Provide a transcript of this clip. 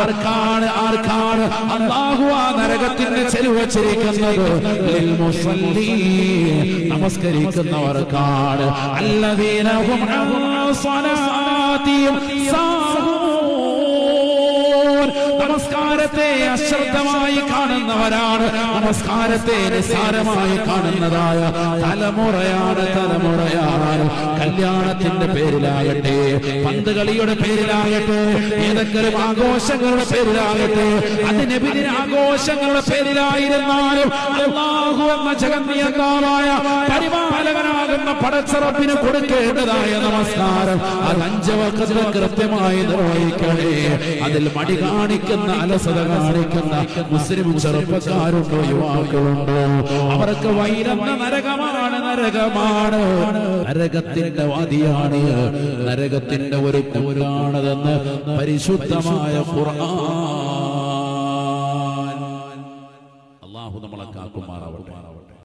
ആർക്കാണ് അല്ലാഹു ആ നരകത്തിന്റെ ചെലവ് വച്ചിരിക്കുന്നത്? ലിൽ മുസല്ലീൻ, നമസ്കരിക്കുന്നവർക്കാണ്. അല്ലദീന ഹും അൻ സ്വലാത്തിഹിം സാഹൂൻ, നമസ്കാരത്തെ അശ്രദ്ധമായി കാണുന്നവരാണ്, നമസ്കാരത്തെ നിസ്സാരമായി കാണുന്നതായ തലമുറയാണ്. കല്യാണത്തിന്റെ പേരിലാകട്ടെ, പന്തുകളിയുടെ പേരിലാകട്ടെ, ഏതെങ്കിലും ആഘോഷങ്ങളുടെ പേരിലാകട്ടെ, അതിനെതിരെ ആഘോഷങ്ങളുടെ പേരിലായിരുന്നാലും അല്ലാഹു എന്ന ജഗന്നിയന്താവായ പരിപാലകനാകുന്ന പടച്ചറപ്പിന് കൊടുക്കേണ്ടതായ നമസ്കാരം അത് 5 വഖത്ത് കൃത്യമായി നിർവഹിക്കണേ. അതിൽ മടി കാണിക്കുന്ന, അലസത കാണിക്കുന്ന മുസ്ലിം ചെറുപ്പക്കാരുണ്ടോ, യുവാക്കളുണ്ടോ? അവർക്ക് വൈരന്ന നരകമാണ്. നരകത്തിന്റെ വാദിയാണ്, നരകത്തിന്റെ ഒരു കൂരാണതെന്ന് പരിശുദ്ധമായ ഖുർആൻ. അല്ലാഹു നമ്മളെ കാക്കുമാറാവട്ടെ.